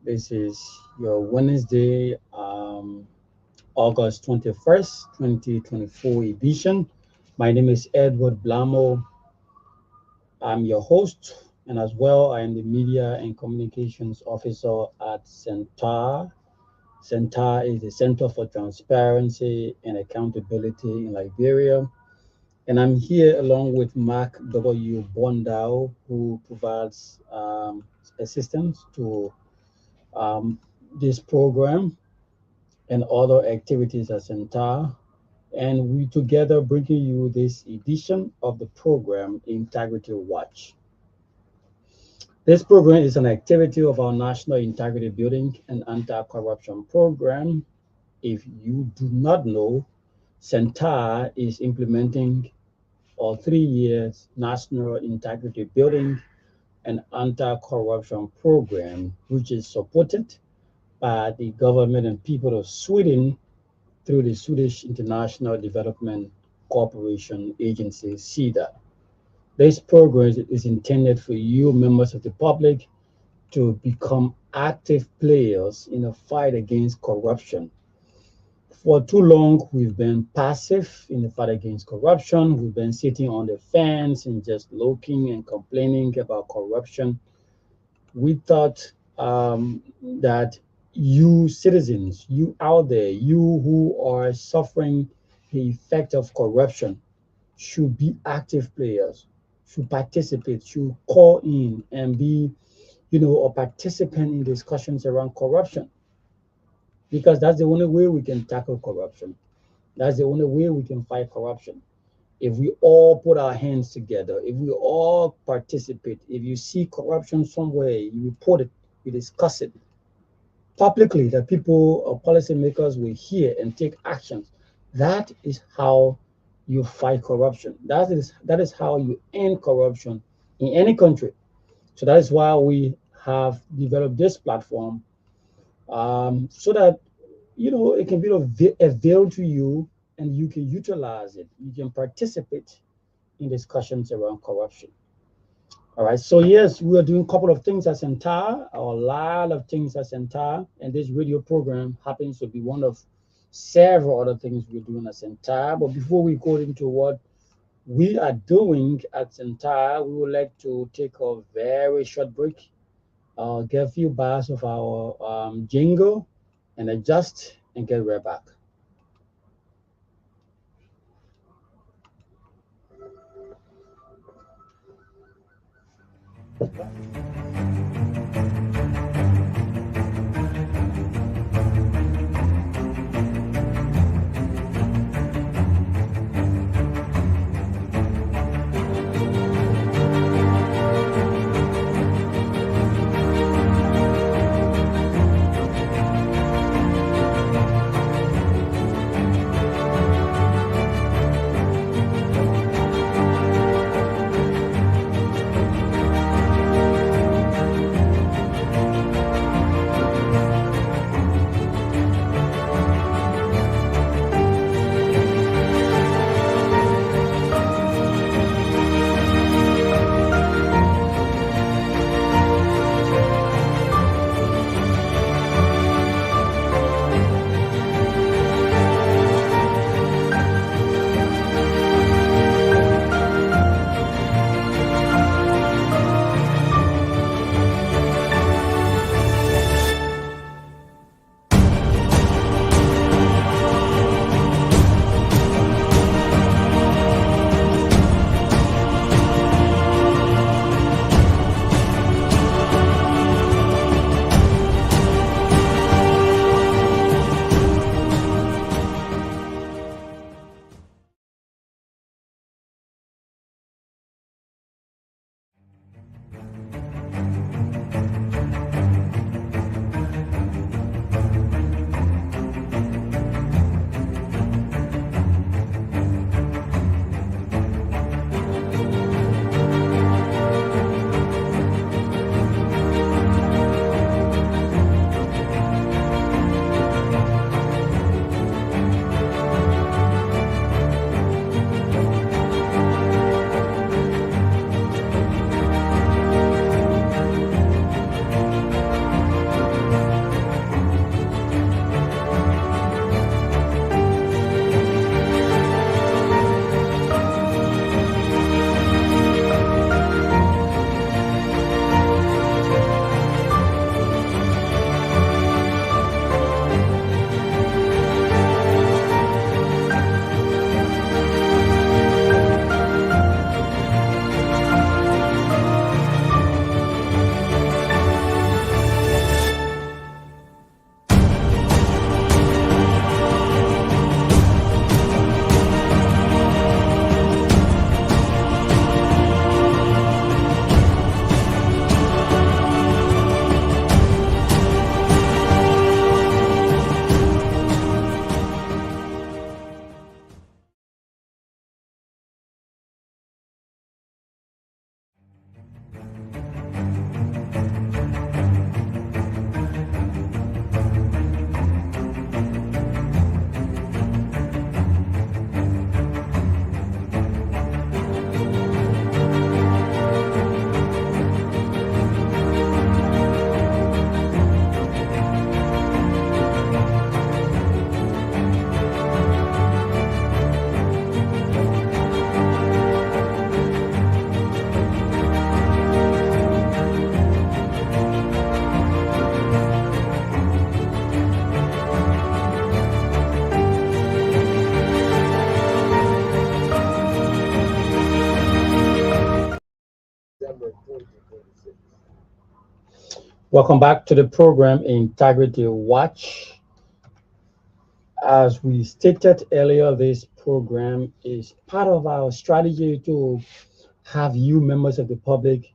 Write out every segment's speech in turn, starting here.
This is your Wednesday, August 21st, 2024 edition. My name is Edward Blamo. I'm your host, and as well, I am the Media and Communications Officer at Centar. Centar is the Center for Transparency and Accountability in Liberia. And I'm here along with Mark W. Bondao, who provides assistance to um, this program and other activities at Centar. And we together bringing you this edition of the program Integrity Watch. This program is an activity of our National Integrity Building and Anti-Corruption Program. If you do not know, Centar is implementing our 3 years National Integrity Building and Anti-Corruption Program, which is supported by the government and people of Sweden through the Swedish International Development Corporation Agency, SIDA. This program is intended for you, members of the public, to become active players in the fight against corruption. For too long, we've been passive in the fight against corruption. We've been sitting on the fence and just looking and complaining about corruption. We thought that you citizens, you out there, you who are suffering the effect of corruption, should be active players, should participate, should call in and be, a participant in discussions around corruption, because that's the only way we can tackle corruption. That's the only way we can fight corruption. If we all put our hands together, if we all participate, if you see corruption somewhere, you report it, you discuss it publicly, that people or policymakers will hear and take actions. That is how you fight corruption. That is how you end corruption in any country. So that is why we have developed this platform, so that it can be avail to you and you can utilize it. You can participate in discussions around corruption. All right. So yes, we are doing a couple of things at Centar, a lot of things at Centar, and this radio program happens to be one of several other things we're doing at Centar. But before we go into what we are doing at Centar, we would like to take a very short break, get a few bars of our jingle, and adjust and get right back. Welcome back to the program Integrity Watch. As we stated earlier, this program is part of our strategy to have you, members of the public,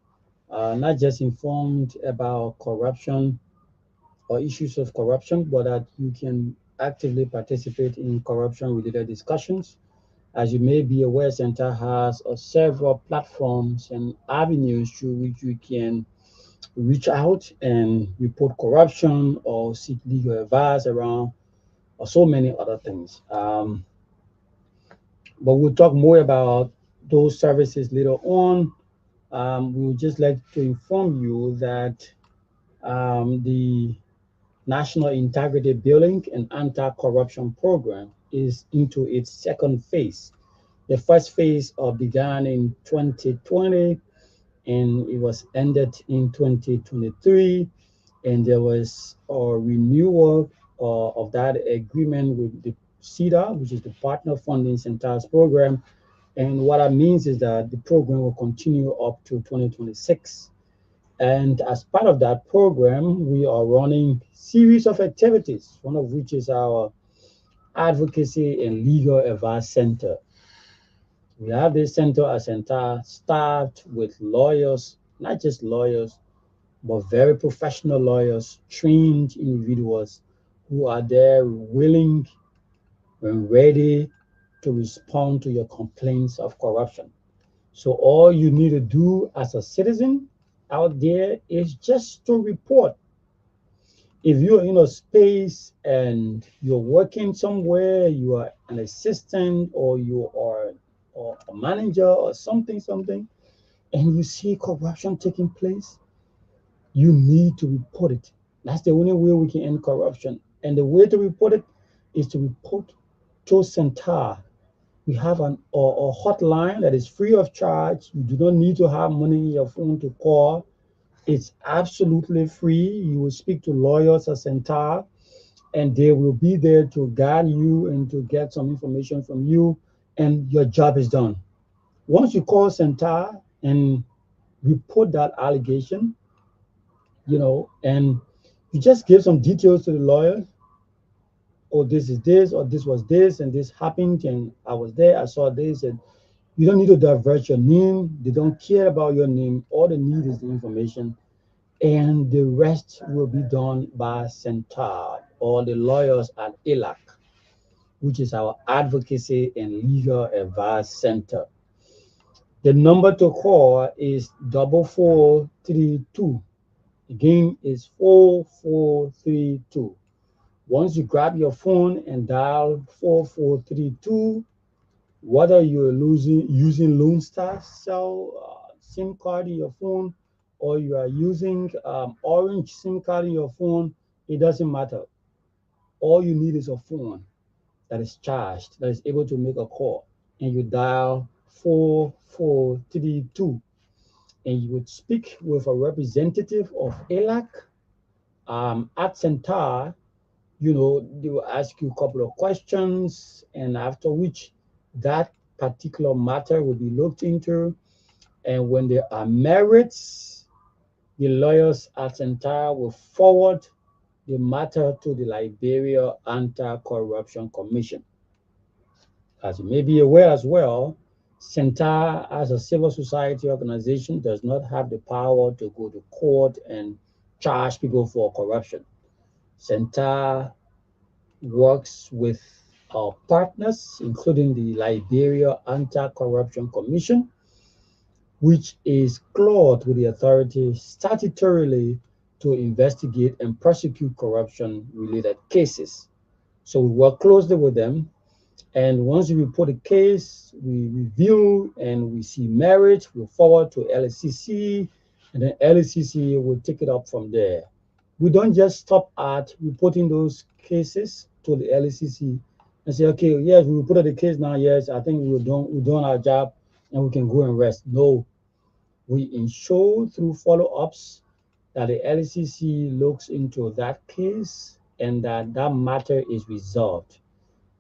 not just informed about corruption or issues of corruption, but that you can actively participate in corruption related discussions. As you may be aware, Center has several platforms and avenues through which you can reach out and report corruption or seek legal advice around or so many other things. But we'll talk more about those services later on. We would just like to inform you that the National Integrity Building and Anti-Corruption Program is into its second phase. The first phase began in 2020 and it was ended in 2023. And there was a renewal of that agreement with the CEDA, which is the Partner Funding Centers Program. And what that means is that the program will continue up to 2026. And as part of that program, we are running series of activities, one of which is our Advocacy and Legal Advice Center. We have this center as entire staffed with lawyers, not just lawyers, but very professional lawyers, trained individuals who are there willing and ready to respond to your complaints of corruption. So all you need to do as a citizen out there is just to report. If you're in a space and you're working somewhere, you are an assistant or you are or a manager or something, and you see corruption taking place, you need to report it. That's the only way we can end corruption. And the way to report it is to report to Center. We have a hotline that is free of charge. You do not need to have money in your phone to call. It's absolutely free. You will speak to lawyers at Center, and they will be there to guide you and to get some information from you, and your job is done. Once you call Center and report that allegation, and you just give some details to the lawyer. Oh, this is this, or this was this, and this happened, and I was there, I saw this, and you don't need to divert your name. They don't care about your name. All they need is the information, and the rest will be done by Center or the lawyers at ILAC, which is our Advocacy and Legal Advice Center. The number to call is 4432. Again, is 4432. Once you grab your phone and dial 4432, whether you're using Lone Star cell SIM card in your phone or you are using Orange SIM card in your phone, it doesn't matter. All you need is a phone that is charged, that is able to make a call, and you dial 4432, and you would speak with a representative of ALAC at Center. They will ask you a couple of questions, and after which that particular matter will be looked into. And when there are merits, the lawyers at Center will forward the matter to the Liberia Anti-Corruption Commission. As you may be aware as well, Center, as a civil society organization, does not have the power to go to court and charge people for corruption. Center works with our partners, including the Liberia Anti-Corruption Commission, which is clothed with the authority statutorily to investigate and prosecute corruption-related cases. So we work closely with them, and once we report a case, we review and we see merit, we forward to LACC, and then LACC will take it up from there. We don't just stop at reporting those cases to the LACC and say, okay, yes, we reported the case now, yes, I think we're done our job and we can go and rest. No, we ensure through follow-ups that the LACC looks into that case and that that matter is resolved.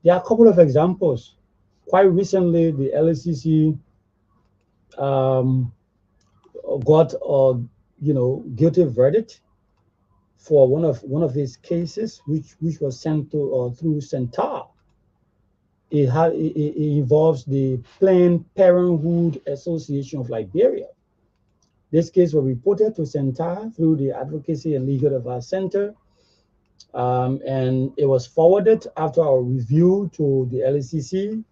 There are a couple of examples. Quite recently, the LACC got a guilty verdict for one of these cases, which was sent to through Centar. It involves the Planned Parenthood Association of Liberia. This case was reported to Centar through the Advocacy and Legal Advice Center, and it was forwarded after our review to the LACC.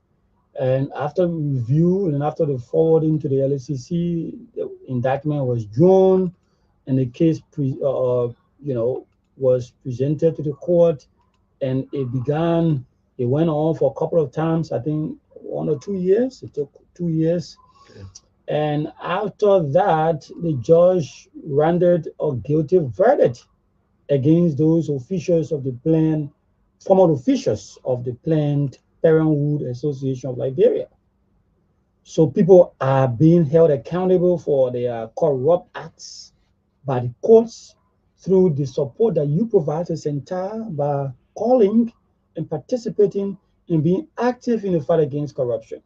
And after review and after the forwarding to the LACC, the indictment was drawn, and the case, was presented to the court, and it began. It went on for a couple of times. I think 1 or 2 years. It took 2 years. Okay. And after that, the judge rendered a guilty verdict against those officials of the planned, former officials of the Planned Parenthood Association of Liberia. So people are being held accountable for their corrupt acts by the courts through the support that you provide to Centar by calling and participating in being active in the fight against corruption.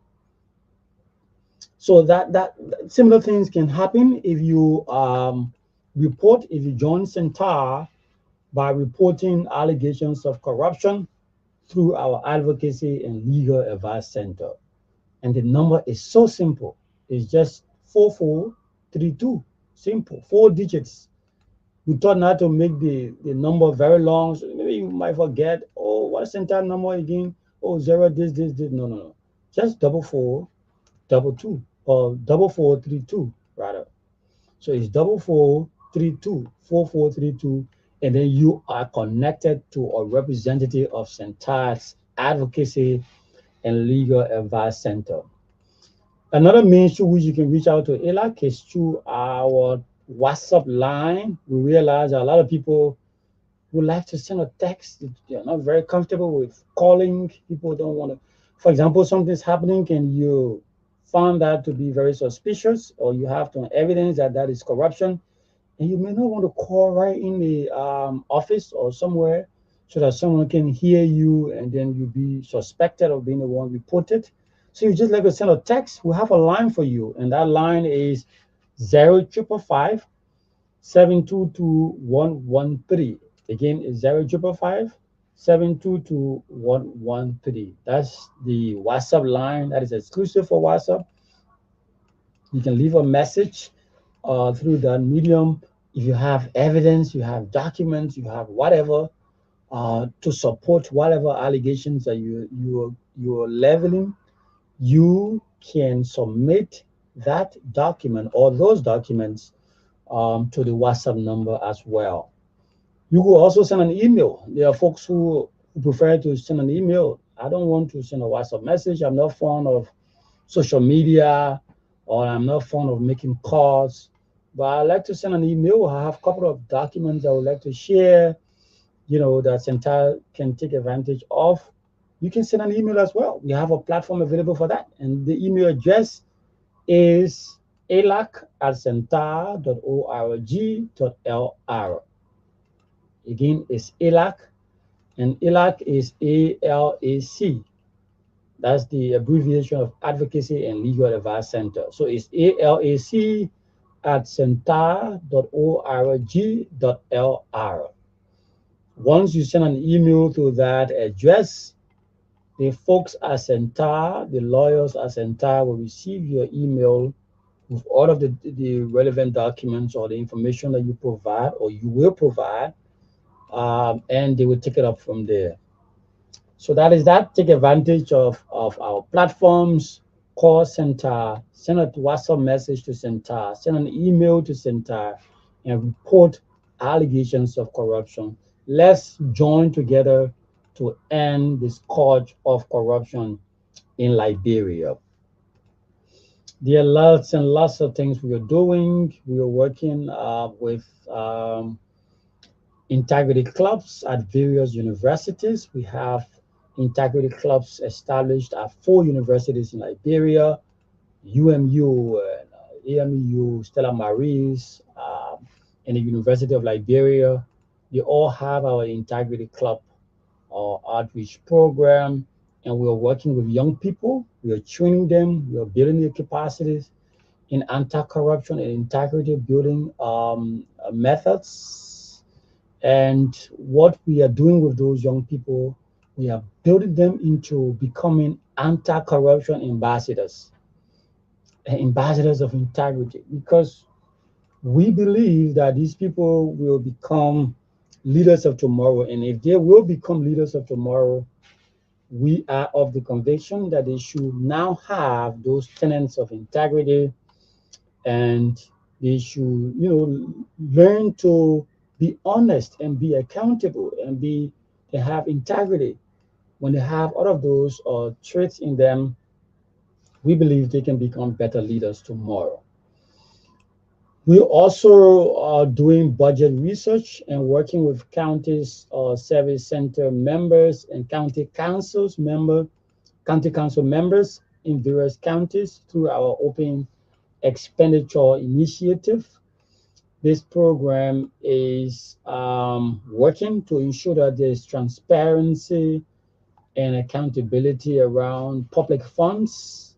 So that similar things can happen if you if you join Centar by reporting allegations of corruption through our advocacy and legal advice center. And the number is so simple. It's just 4432. Simple, 4 digits. We thought not to make the number very long. So maybe you might forget, oh, what's the entire number again? Oh, zero, this. No, no, no. Just double four, double two, or double 432, rather. So it's double 432, 4432, and then you are connected to a representative of Centar's Advocacy and Legal Advice Center. Another means through which you can reach out to ELAC is through our WhatsApp line. We realize a lot of people would like to send a text. They're not very comfortable with calling. People don't want to. For example, something's happening and you found that to be very suspicious, or you have to evidence that that is corruption, and you may not want to call right in the office or somewhere so that someone can hear you and then you be suspected of being the one reported. So you just like to send a text. We have a line for you, and that line is 05557221113. Again, it's 05557221113. That's the WhatsApp line that is exclusive for WhatsApp. You can leave a message through that medium. If you have evidence, you have documents, you have whatever to support whatever allegations that you are leveling, you can submit that document or those documents to the WhatsApp number as well. You could also send an email. There are folks who prefer to send an email. I don't want to send a WhatsApp message. I'm not fond of social media, or I'm not fond of making calls. But I like to send an email. I have a couple of documents I would like to share, that Centar can take advantage of. You can send an email as well. We have a platform available for that. And the email address is elac@centar.org.lr. Again, it's ELAC, and ELAC is ALAC. That's the abbreviation of Advocacy and Legal Advice Center. So it's ALAC at centar.org.lr. Once you send an email to that address, the folks at Centar, the lawyers at Centar will receive your email with all of the relevant documents or the information that you provide or you will provide, and they will take it up from there. So that is that. Take advantage of our platforms. Call Centar, send a WhatsApp message to Centar, send an email to Centar, and report allegations of corruption. Let's join together to end the scourge of corruption in Liberia. There are lots and lots of things we are doing. We are working with integrity clubs at various universities. We have integrity clubs established at 4 universities in Liberia: UMU, AMU, Stella Maris, and the University of Liberia. They all have our integrity club or outreach program, and we are working with young people. We are training them. We are building their capacities in anti-corruption and integrity building methods. And what we are doing with those young people, we are building them into becoming anti-corruption ambassadors, ambassadors of integrity, because we believe that these people will become leaders of tomorrow. And if they will become leaders of tomorrow, we are of the conviction that they should now have those tenets of integrity, and they should, learn to be honest and be accountable and be they have integrity. When they have all of those traits in them, we believe they can become better leaders tomorrow. We also are doing budget research and working with counties, service center members, and county council members in various counties through our open expenditure initiative. This program is working to ensure that there's transparency and accountability around public funds,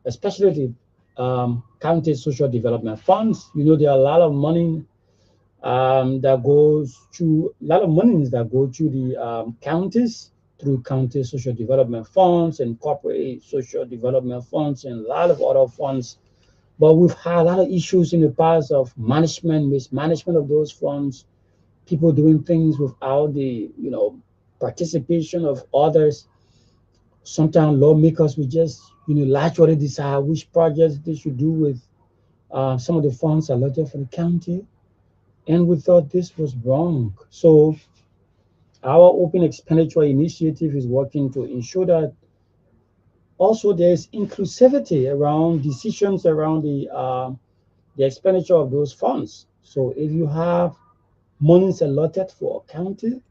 especially the county social development funds. There are a lot of money that goes through a lot of monies that go through the counties through county social development funds and corporate social development funds and a lot of other funds. But we've had a lot of issues in the past of management, mismanagement of those funds, people doing things without the participation of others. Sometimes lawmakers will just unilaterally decide which projects they should do with some of the funds allotted for the county, and we thought this was wrong. So our open expenditure initiative is working to ensure that also there's inclusivity around decisions around the expenditure of those funds. So if you have monies allotted for a county,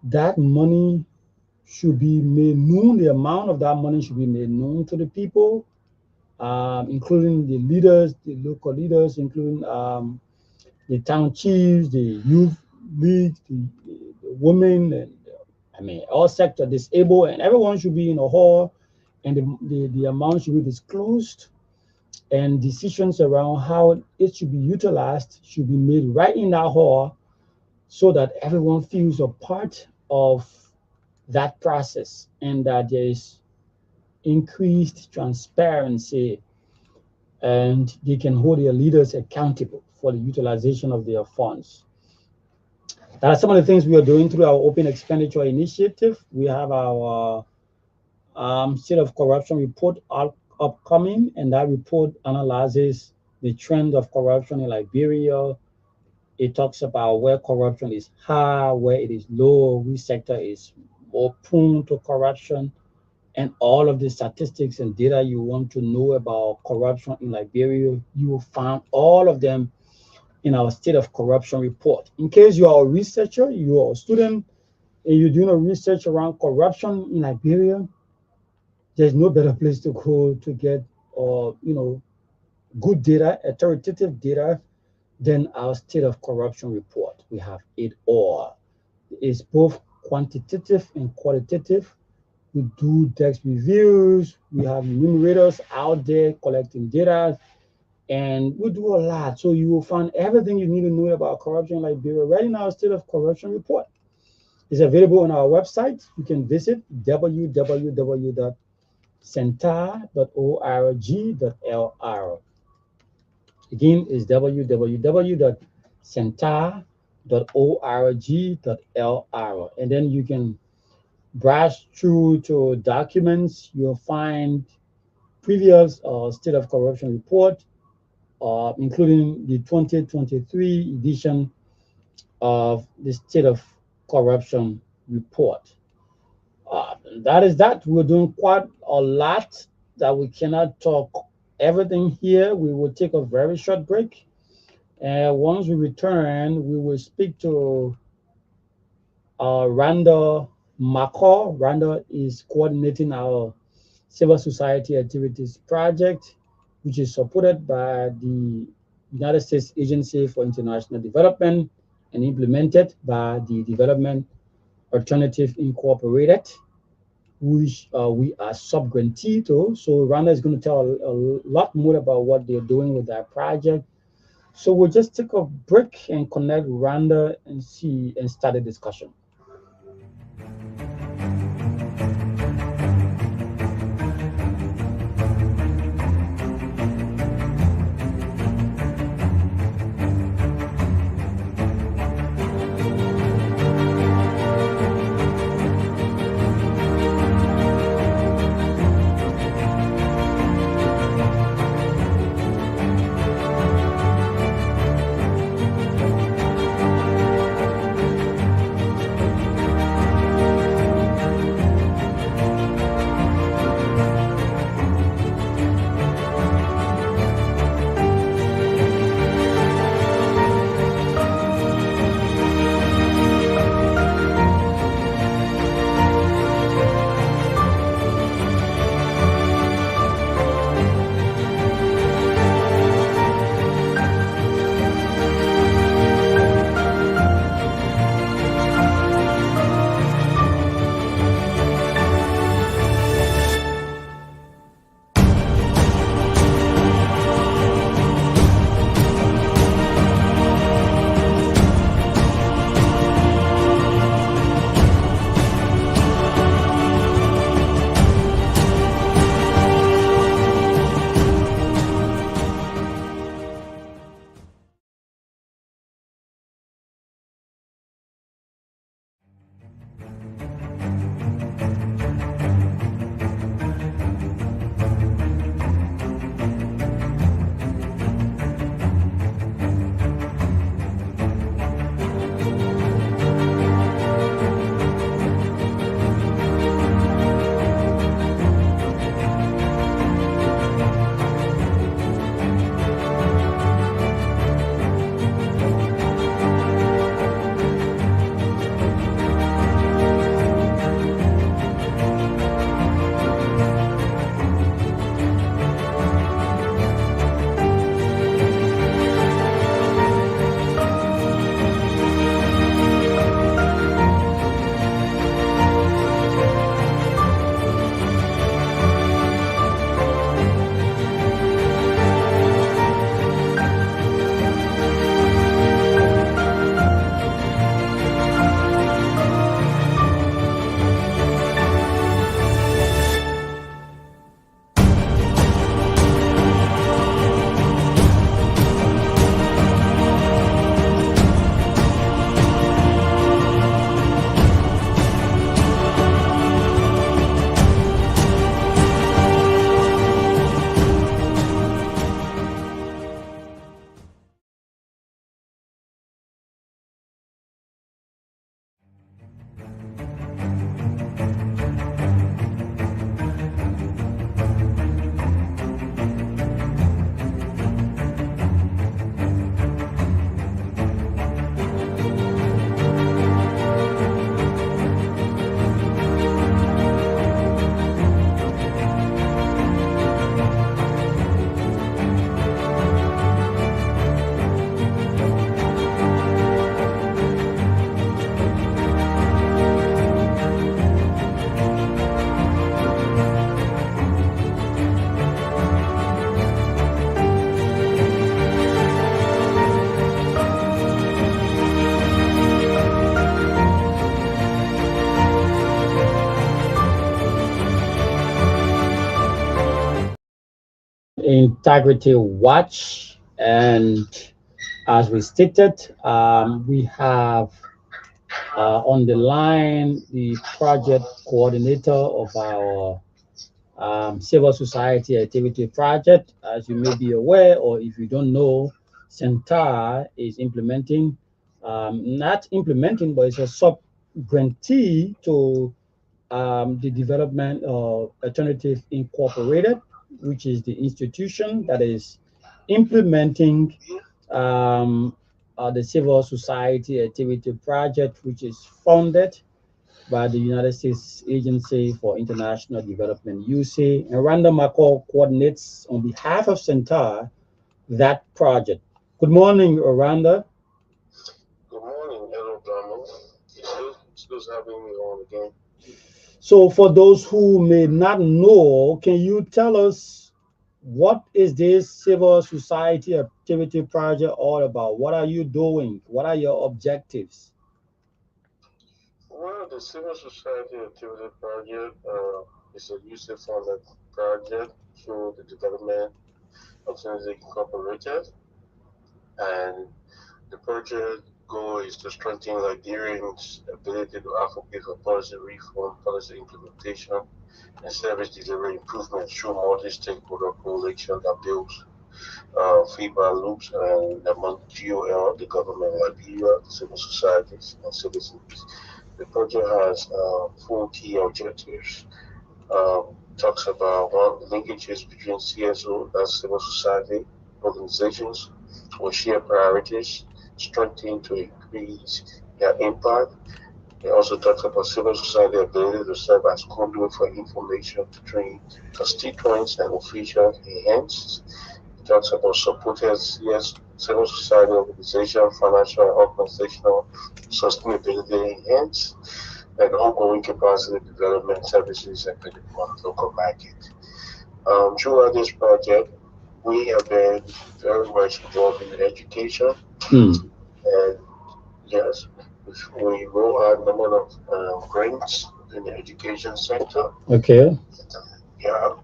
that money should be made known. The amount of that money should be made known to the people, including the leaders, the local leaders, including the town chiefs, the youth league, the women, and I mean all sector disabled, and everyone should be in a hall, and the amount should be disclosed, and decisions around how it should be utilized should be made right in that hall, so that everyone feels a part of that process and that there is increased transparency, and they can hold their leaders accountable for the utilization of their funds. That are some of the things we are doing through our open expenditure initiative. We have our state of corruption report upcoming, and that report analyzes the trend of corruption in Liberia. It talks about where corruption is high, where it is low, which sector is more prone to corruption, and all of the statistics and data you want to know about corruption in Liberia. You will find all of them in our state of corruption report. In case you are a researcher, you are a student, and you're doing a research around corruption in Liberia, there's no better place to go to get good data, authoritative data, than our state of corruption report. We have it all. It's both quantitative and qualitative. We do desk reviews. We have enumerators out there collecting data, and we do a lot. So you will find everything you need to know about corruption in Liberia right in our state of corruption report. It's available on our website. You can visit www.centar.org.lr. Again, is www.centar.org.lr. And then you can browse through to documents. You'll find previous state of corruption report, including the 2023 edition of the state of corruption report. That is that. We're doing quite a lot that we cannot talk everything here. We will take a very short break. And once we return, we will speak to Randa Makor. Randa is coordinating our civil society activities project, which is supported by the United States Agency for International Development and implemented by the Development Alternative Incorporated, which we are subgrantee to. So Randa is going to tell a lot more about what they're doing with that project. So we'll just take a break and connect Randa and see and start a discussion. Integrity Watch, and as we stated, we have on the line the project coordinator of our civil society activity project. As you may be aware, or if you don't know, Centar is implementing, not implementing, but it's a sub grantee to the development of Alternative Incorporated, which is the institution that is implementing um, the civil society activity project, which is funded by the United States Agency for International Development, USAID, and Randa McCall coordinates on behalf of Centar that project. Good morning, Randa. Good morning, hello, Brahmo. It's good having me on again. So, for those who may not know, can you tell us what is this civil society activity project all about? What are you doing? What are your objectives? Well, the Civil Society Activity Project is a user-funded project through the development of Trinity Incorporated, and the project goal is to strengthen Nigerians' ability to advocate for policy reform, policy implementation, and service delivery improvement through multi-stakeholder coalition that builds feedback loops and among GOL, the government, Liberia, civil societies, and citizens. The project has four key objectives. Talks about one linkages between CSO, that's civil society organizations, or share priorities, strengthening to increase their impact. It also talks about civil society ability to serve as conduit for information between constituents and officials enhanced. It talks about supported CS, civil society organization, financial and organizational sustainability enhanced, and ongoing capacity development services and on the local market. Throughout this project, we have been very much involved in education, Hmm. and yes, we roll out a number of grants in the education sector. Okay. Yeah,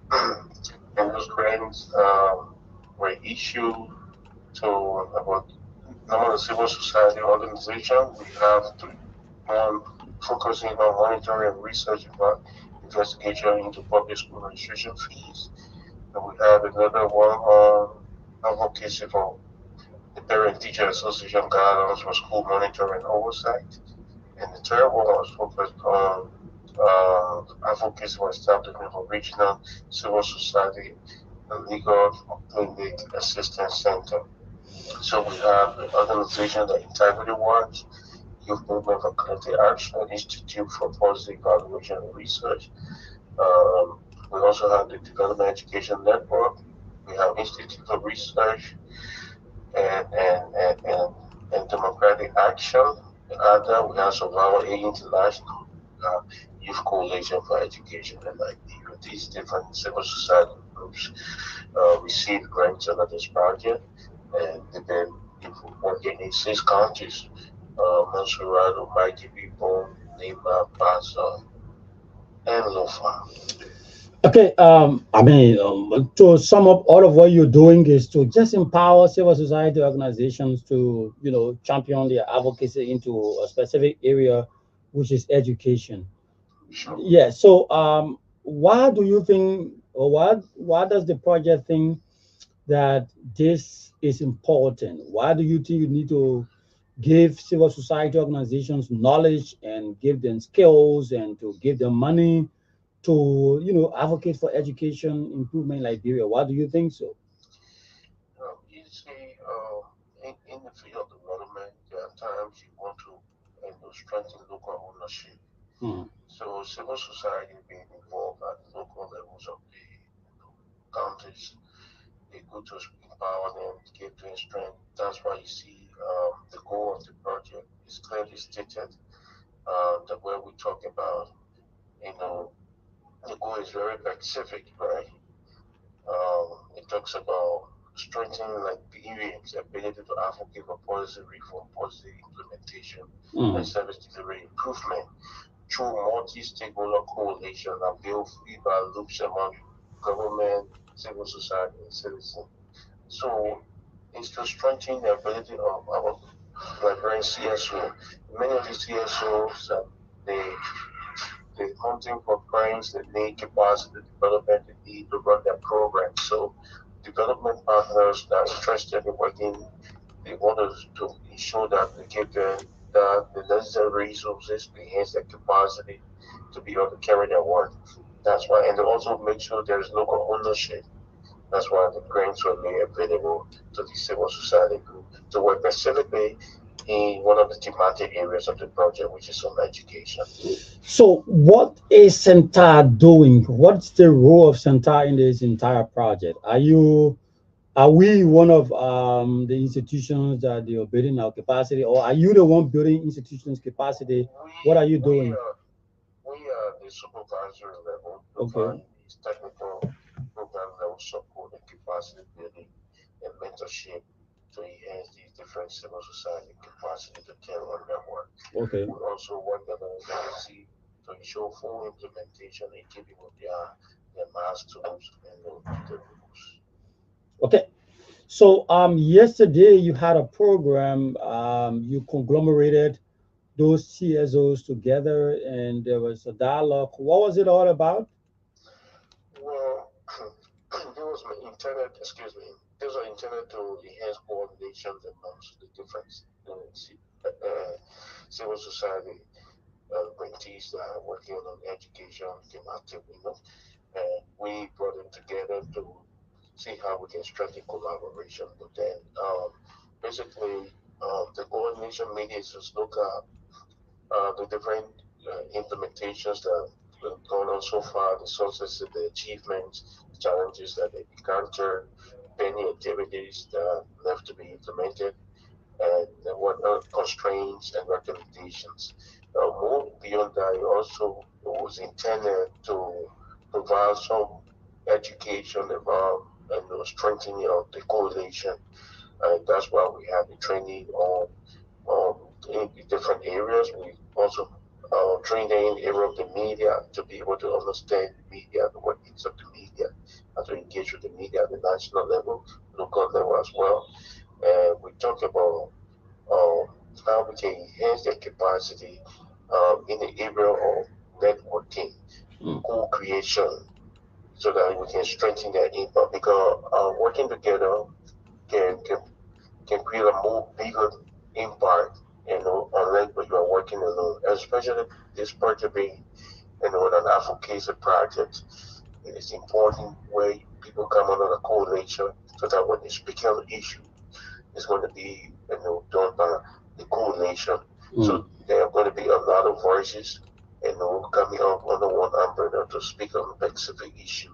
and those grants were issued to about number of civil society organizations. We have one focusing on monitoring and research about investigation into public school registration fees. And we have another one on advocacy for the Parent Teacher Association guidelines for school monitoring oversight. And the third one was focused on advocacy for establishment of regional civil society and legal clinic assistance center. So we have the organization that Integrity Watch, Youth Movement for Collective Action, Institute for Policy Evaluation and Research. Um, we also have the Development Education Network. We have Institute for Research and and and and, and Democratic Action. Other we have Survival Aid International, Youth Coalition for Education, and like these different civil society groups received grants under this project, and they've been working in 6 countries: Montserrat, Mighty People, Lima, Basa, and Lofa. Okay, I mean, to sum up, all of what you're doing is to just empower civil society organizations to, champion their advocacy into a specific area, which is education. Sure. Yeah. So, why do you think, or why does the project think that this is important? Why do you think you need to give civil society organizations knowledge and give them skills and to give them money to advocate for education improvement in Liberia? Why do you think so? You see, in the field of development, there are times you want to strengthen local ownership. Hmm. So civil society being involved at local levels of the counties, they go to empower them, give them strength. That's why you see the goal of the project is clearly stated. The way we talk about, you know, the goal is very specific, right? It talks about strengthening Liberians' ability to advocate for policy reform, policy implementation, and Hmm. service delivery improvement through multi-stakeholder coalition and build feedback loops among government, civil society, and citizens. So it's to strengthen the ability of our Liberian CSO. Many of the CSOs, they they're hunting for clients that need capacity development, they need to run their program. So development partners that are interested in working, they want us to ensure that they give them the necessary resources to enhance their capacity to be able to carry their work. That's why, and they also make sure there is local ownership. That's why the grants were made available to the civil society group to work specifically in one of the thematic areas of the project, which is on education. So, what is Centaur doing? What's the role of Centaur in this entire project? Are we one of the institutions that they are building our capacity, or are you the one building institutions' capacity? What are you We doing? we are the supervisory level Okay. providing these technical program level support and capacity building and mentorship to enhance these different civil society capacity to carry on their work. Okay. We also work alongside to ensure full implementation in keeping with their milestones and the rules. Okay. So yesterday you had a program, you conglomerated those CSOs together and there was a dialogue. What was it all about? Well, there was my intended, excuse me, those are intended to enhance coordination amongst the different civil society grantees that are working on education thematic, we brought them together to see how we can strengthen collaboration. But then, basically, the coordination meetings just look at the different implementations that have gone on so far, the successes, the achievements, the challenges that they encountered, pending activities that are left to be implemented, and what are constraints and recommendations. More beyond that, it also was intended to provide some education about strengthening of the coalition. And that's why we have the training um, in different areas. We also train in the area of the media to be able to understand the media, the workings of the media, and to engage with the media at the national level, local level as well. And we talk about um, how we can enhance their capacity in the area of networking, Mm. co-creation, so that we can strengthen their impact. Because working together can can create a more bigger impact, unlike when you are working alone. Especially this project being, an advocacy project, it is important where people come under a coalition so that when they speak on the issue, it's going to be done by the coalition. Mm. So there are going to be a lot of voices coming up under one umbrella to speak on a specific issue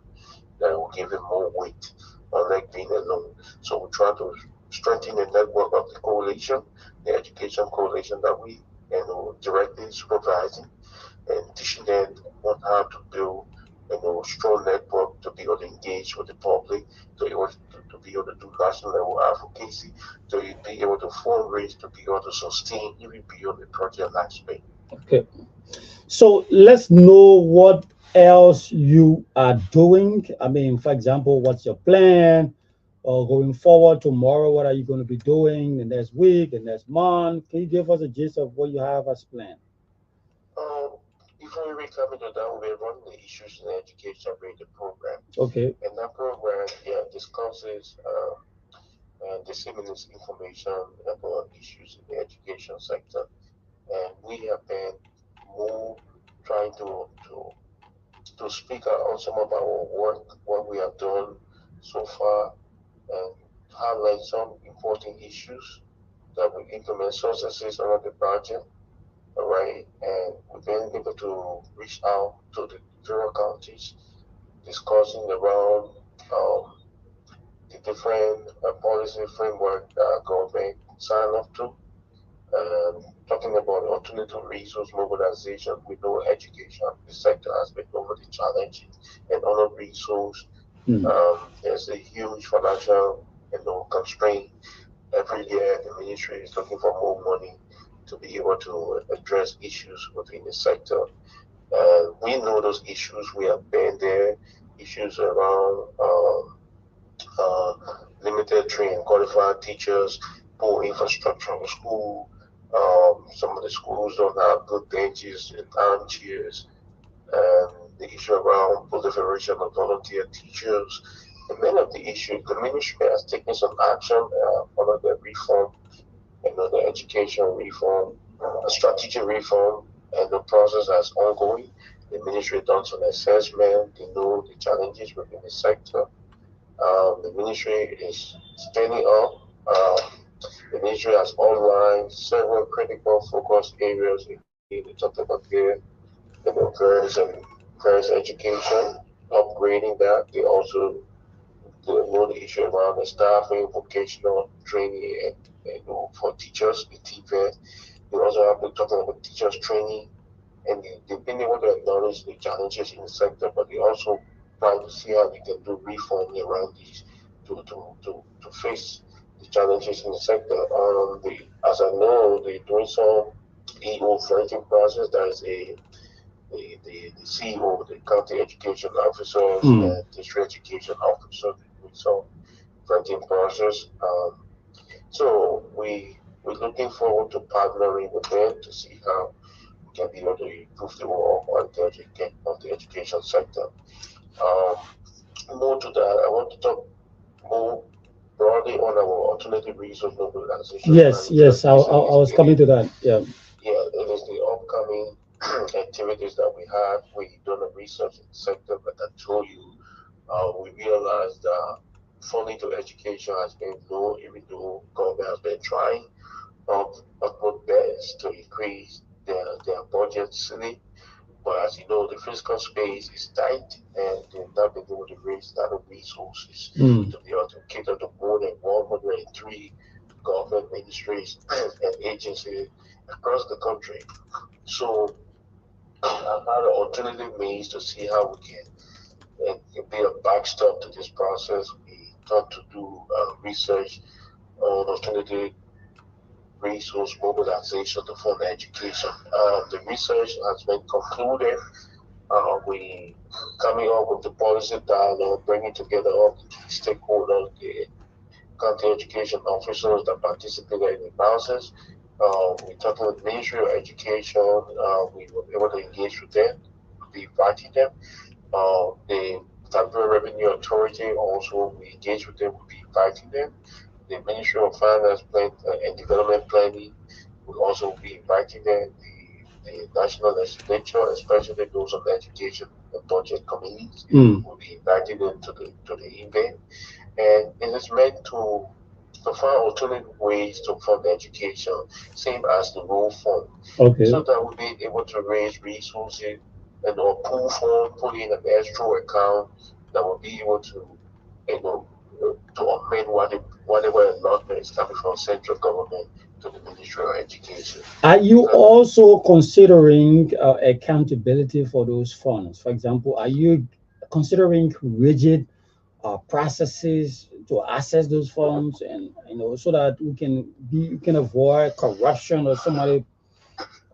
that will give it more weight, unlike being alone. So we try to strengthen the network of the coalition, the education coalition that we directly supervising and teaching them on how to build strong network to be able to engage with the public, to be able to do national level advocacy, to be able to fundraise, to be able to sustain even beyond the project lifespan. Okay. So let's know what else you are doing. I mean, for example, what's your plan? Or going forward tomorrow, what are you going to be doing the next week, the next month? Can you give us a gist of what you have as planned? Um, Before we come into that, we're running the issues in education rated program. Okay. And that program, yeah, discusses and disseminates information about issues in the education sector. And we have been more trying to speak out on some of our work, what we have done so far, and highlight some important issues that we implement successes under the project. All right, and we've been able to reach out to the federal counties, discussing around um, the different policy framework that government sign up to, talking about alternative resource mobilization. We know education, the sector has been overly challenging, and other resource, Mm. there's a huge financial, constraint. Every year, the ministry is looking for more money to be able to address issues within the sector. We know those issues. We have been there. Issues around uh, limited trained qualified teachers, poor infrastructure of school. Some of the schools don't have good benches and armchairs. And the issue around proliferation of volunteer teachers. And many of the issues, the ministry has taken some action under the reform, the education reform, a strategic reform, and the process is ongoing. The ministry done some assessment. They know the challenges within the sector. The ministry is standing up. The ministry has outlined several critical focus areas. Again, they talked about there, various education, upgrading that. They also know the issue around the staffing, vocational training, and for teachers, the TVET. They also have been talking about teachers training, and they've been able to acknowledge the challenges in the sector, but they also trying to see how they can do reform around these to face the challenges in the sector. As I know, they're doing some EO vetting process. There is the CEO, the county education officers, Mm. and district education officers doing some vetting process. So we're looking forward to partnering with them to see how we can be able to improve the overall quality of the education sector. Um, More to that, I want to talk more broadly on our alternative resource mobilization Yes, strategy. yes. I was coming to that. Yeah. Yeah, it is the upcoming activities that we have. We done a research in the sector, but I told you, we realized that funding to education has been low, even though government has been trying utmost best to increase their budgets. But as you know, the fiscal space is tight, and they've not been able to raise a lot of resources Mm. to be able to cater to more than 103 government ministries and agencies across the country. So I've had an alternative means to see how we can be a backstop to this process. We thought to do research on alternative resource mobilization to fund education. The research has been concluded. We coming up with the policy dialogue, bringing together all the key stakeholders, the county education officers that participated in the process. We talked with the Ministry of Education. We were able to engage with them, be inviting them. The Federal Revenue Authority also, we engage with them, we'll be inviting them. The Ministry of Finance and Development Planning will also be inviting them. The National Legislature, especially those on the education and budget committees, Mm. will be inviting them to the event. And it is meant to find alternative ways to fund education, same as the rule fund, so Okay. that we'll be able to raise resources and or pool fund, put in an escrow account that will be able to, you know, to augment whatever allotment is coming from central government to the Ministry of Education. Are you Because also considering accountability for those funds? For example, are you considering rigid processes to access those funds, and so that we can avoid corruption or somebody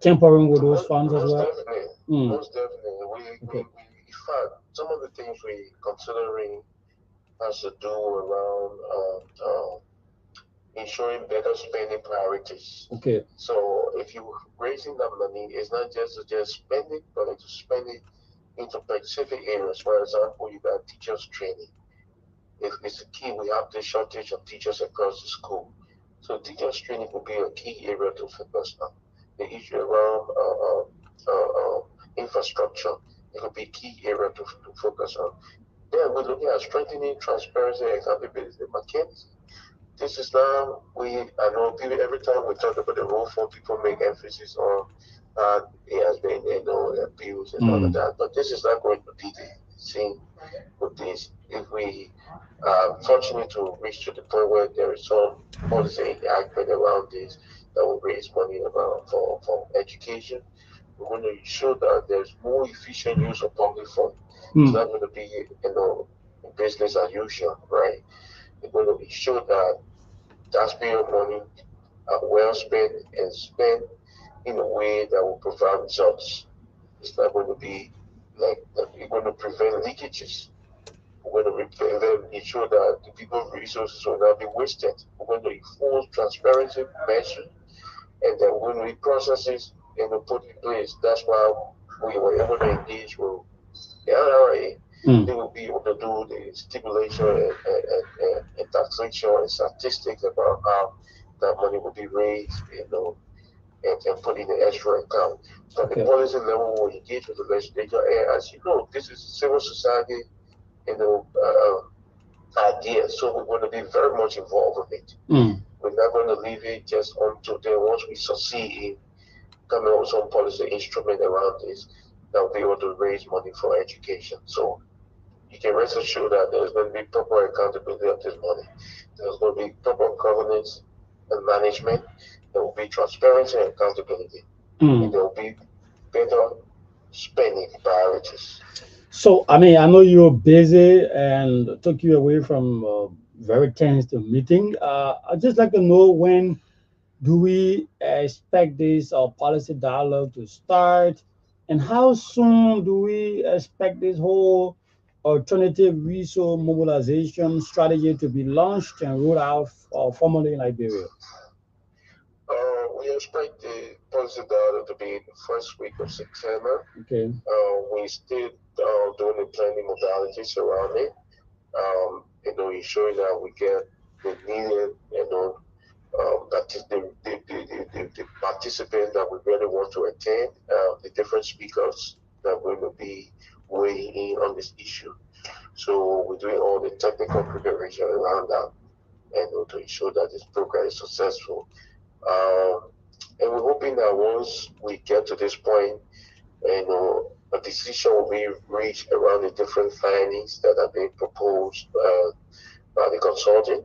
tampering with those funds as most well? definitely, Mm. most definitely, Okay. in fact, some of the things we considering has to do around ensuring better spending priorities. Okay. So if you raising that money, it's not just to just spend it, but to spend it into specific areas. For example, you got teachers training. If it's a key, we have the shortage of teachers across the school. So teachers training will be a key area to focus on. The issue around infrastructure, it will be a key area to focus on. Then we're looking at strengthening transparency and accountability mechanisms. This is now I know people every time we talk about the role for people make emphasis on it has been abused and all of Mm. that, but this is not going to be the same with this. If we are fortunate to reach to the point where there is some policy enactment around this that will raise money about for education, we're going to ensure that there's more efficient use of public funds. It's Mm. not going to be business as usual, right? We're going to ensure that taxpayer money are well spent and spent in a way that will provide results. It's not going to be we're going to prevent leakages. We're going to prevent, ensure that the people's resources will not be wasted. We're going to enforce transparency measures, and then when we processes put in place, that's why we were able to engage with the NRA. Mm. They will be able to do the stipulation and taxation and statistics about how that money will be raised, and put in the extra account. So the Okay. policy level will engage with the legislature. And as you know, this is civil society, idea. So we're going to be very much involved with it. Mm. We're not going to leave it just until then. Once we succeed in coming up with some policy instrument around this, that will be able to raise money for education. So you can rest assured that there's going to be proper accountability of this money. There's going to be proper governance and management. There will be transparency and accountability. And Mm. there will be better spending priorities. So, I mean, I know you're busy and took you away from very tense meeting. I'd just like to know, when do we expect this policy dialogue to start? And how soon do we expect this whole alternative resource mobilization strategy to be launched and rolled out formally in Liberia? We expect the policy dialogue to be the first week of September. Okay. We still doing the planning modalities around it. Ensuring that we get the needed, that is the participants that we really want to attend, the different speakers that will be weighing in on this issue. So we're doing all the technical preparation around that, and to ensure that this program is successful. Um, and we're hoping that once we get to this point, a decision will be reached around the different findings that are being proposed by the consultant.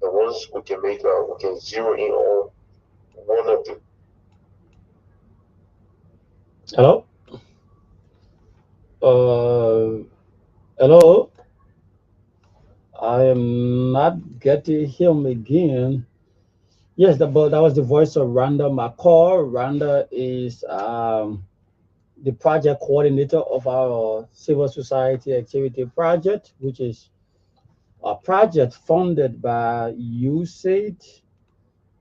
And once we can zero in on one of the. Hello? Uh, hello? I am not getting him again. Yes, but that was the voice of Randa McCall. Randa is the project coordinator of our civil society activity project, which is a project funded by USAID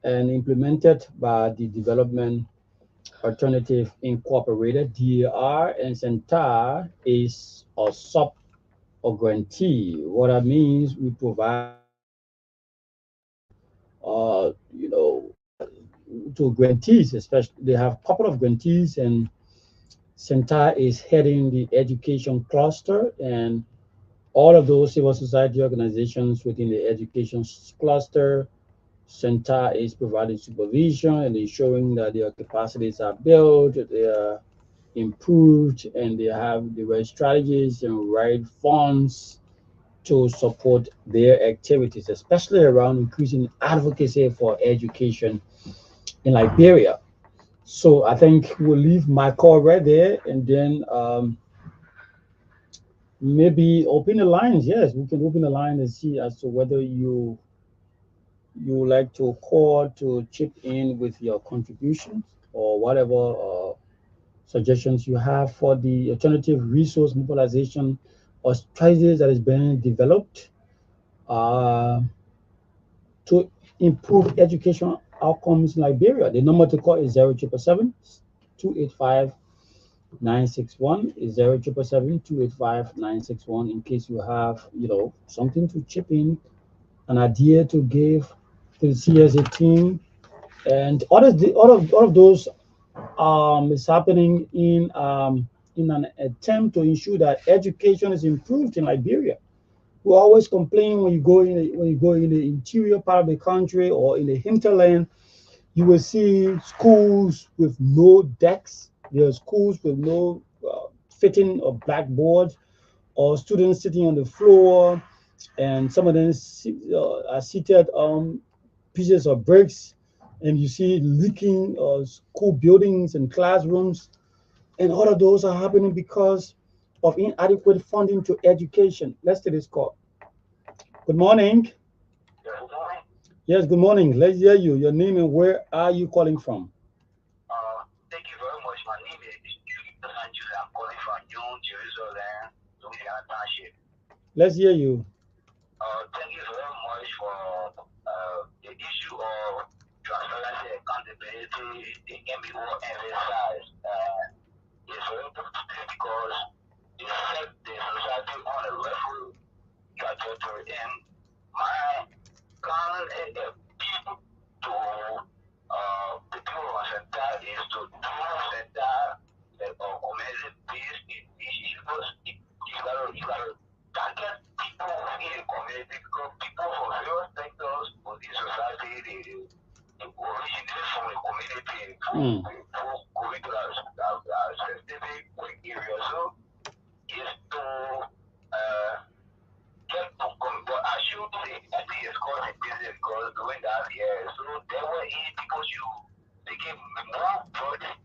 and implemented by the Development Alternative Incorporated (DAR), and Centaur is a sub or grantee. What that means, we provide you know to grantees, especially they have a couple of grantees, and Centaur is heading the education cluster, and all of those civil society organizations within the education cluster, Centaur is providing supervision and ensuring that their capacities are built, they are improved, and they have the right strategies and right funds to support their activities, especially around increasing advocacy for education in Liberia. So I think we'll leave my call right there, and then maybe open the lines. Yes, we can open the line and see as to whether you would like to call to chip in with your contributions or whatever suggestions you have for the alternative resource mobilization or strategies that is being developed uh, to improve education outcomes in Liberia. The number to call is 0777 285 961 is 0777 285 961 in case you have, something to chip in, an idea to give to the CSA team, and all of those is happening in an attempt to ensure that education is improved in Liberia. We always complain when you go in the interior part of the country or in the hinterland, you will see schools with no desks. There are schools with no fitting of blackboards, or students sitting on the floor, and some of them are seated on pieces of bricks, and you see leaking school buildings and classrooms, and all of those are happening because of inadequate funding to education. Let's take this call. Good morning. Yes, good morning. Let's hear you. Your name and where are you calling from? Thank you very much. My name is Julius Andrews. I'm calling from New Jerusalem, Louisiana Township. Let's hear you. Thank you very much for the issue of transparency and accountability. It can be more emphasized. It's very important because it set the society on a rightful trajectory. And my current people to the people of Centaur is to do Centaur community-based issues. You gotta target people in the community because people from various sectors of the society they originate from the community for curriculum specific area. So is to get to come, but I should say I think it's called a business because doing that here. So there were because they give more project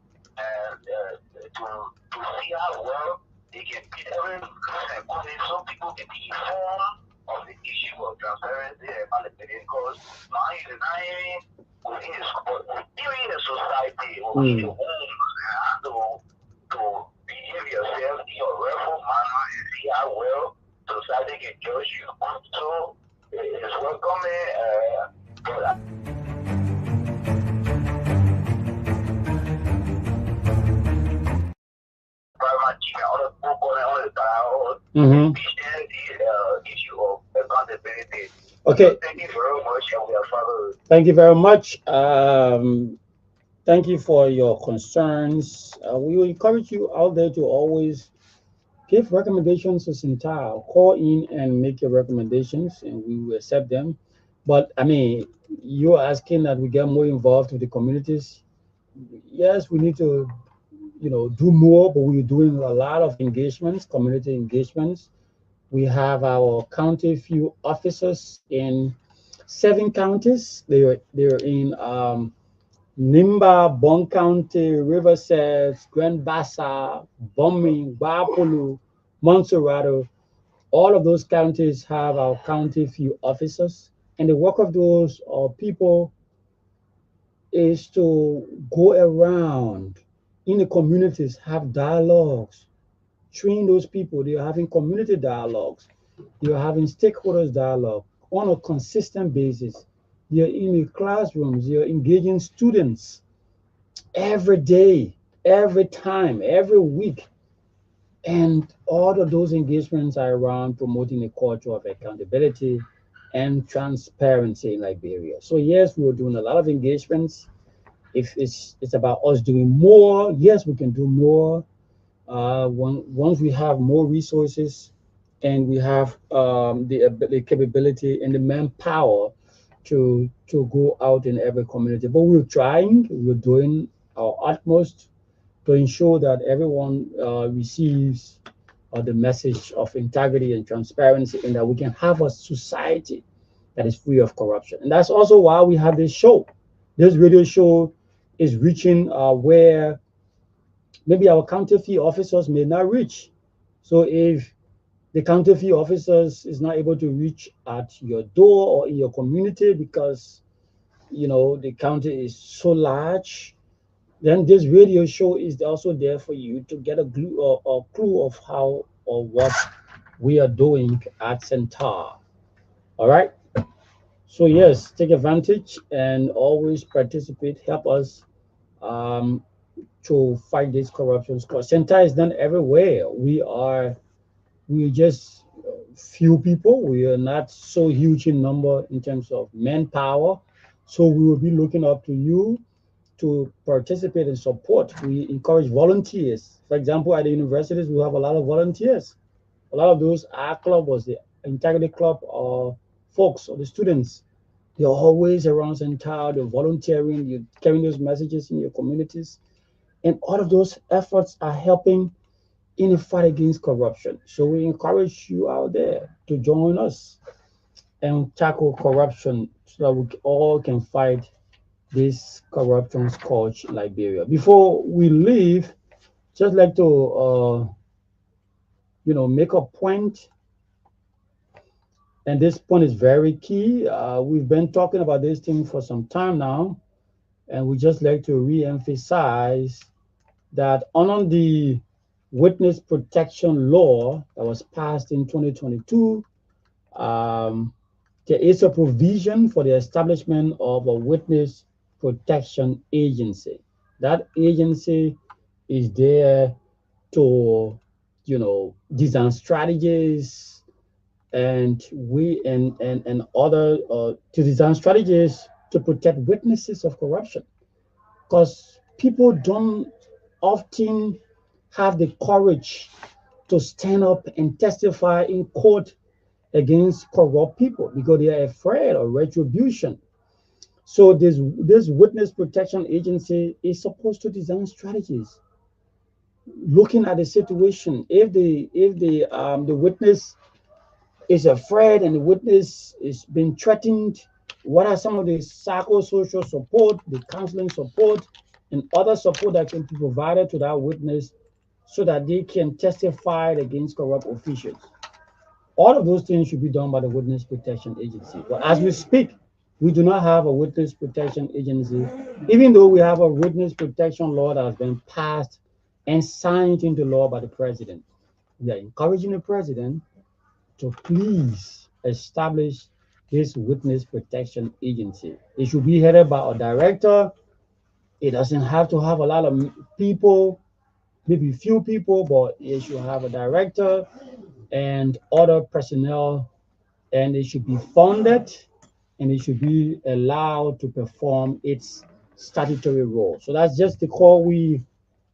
to see how well they can be every person. Some people can be informed of the issue of transparency and accountability because now you're in a society or in a home, you have to behave yourself in your rightful manner and see how well society can judge you. So it's welcoming. But issue of accountability. Okay. Thank you very much, and we are following. Thank you very much. Thank you for your concerns. We will encourage you out there to always give recommendations to Centile. Call in and make your recommendations, and we will accept them. But I mean, you're asking that we get more involved with the communities. Yes, we need to, do more, but we're doing a lot of engagements, community engagements. We have our county few officers in 7 counties. They're in Nimba, Bon County, Riverside, Grand Bassa, Bombing, Wapolu, Montserrado. All of those counties have our county few officers. And the work of those people is to go around in the communities, have dialogues, train those people. They are having community dialogues. They are having stakeholders dialogue on a consistent basis. They are in the classrooms. They are engaging students every day, every time, every week. And all of those engagements are around promoting a culture of accountability and transparency in Liberia. So yes, we're doing a lot of engagements. If it's about us doing more, yes, we can do more. Once we have more resources and we have the capability and the manpower to go out in every community. But we're doing our utmost to ensure that everyone receives the message of integrity and transparency, and that we can have a society that is free of corruption. And that's also why we have this show. This radio show is reaching where maybe our county fee officers may not reach. So if the county fee officers is not able to reach at your door or in your community because the county is so large, then this radio show is also there for you to get a clue of how or what we are doing at Centaur. All right. So yes, take advantage and always participate. Help us um, to fight this corruption. Because Centaur is done everywhere. We just few people. We are not so huge in number in terms of manpower. So we will be looking up to you to participate and support. We encourage volunteers. For example, at the universities, we have a lot of volunteers. A lot of those are clubbers, the integrity club or folks or the students. They're always around Centaur, they're volunteering, you're carrying those messages in your communities. And all of those efforts are helping in the fight against corruption. So we encourage you out there to join us and tackle corruption so that we all can fight this corruption scourge in Liberia. Before we leave, just like to make a point, and this point is very key. We've been talking about this thing for some time now, and we just like to re-emphasize that under the witness protection law that was passed in 2022, there is a provision for the establishment of a witness protection agency. That agency is there to, design strategies and other to design strategies to protect witnesses of corruption, because people don't often have the courage to stand up and testify in court against corrupt people because they are afraid of retribution. So this witness protection agency is supposed to design strategies, looking at the situation. If the witness is afraid and the witness is being threatened, what are some of the psychosocial support, the counseling support, and other support that can be provided to that witness so that they can testify against corrupt officials? All of those things should be done by the Witness Protection Agency. But as we speak, we do not have a Witness Protection Agency, even though we have a witness protection law that has been passed and signed into law by the president. We are encouraging the president to please establish this Witness Protection Agency. It should be headed by a director. It doesn't have to have a lot of people, maybe few people, but it should have a director and other personnel, and it should be funded, and it should be allowed to perform its statutory role. So that's just the call we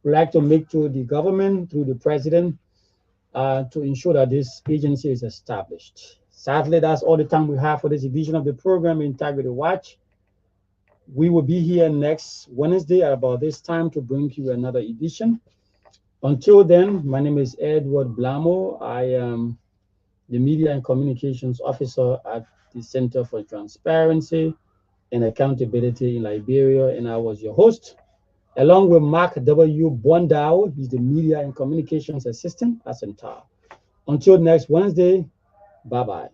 like to make to the government through the president to ensure that this agency is established. Sadly, that's all the time we have for this edition of the program, Integrity Watch. We will be here next Wednesday at about this time to bring you another edition. Until then, my name is Edward Blamo. I am the Media and Communications Officer at the Center for Transparency and Accountability in Liberia, and I was your host, along with Mark W. Bondao. He's the Media and Communications Assistant at Center. Until next Wednesday, bye-bye.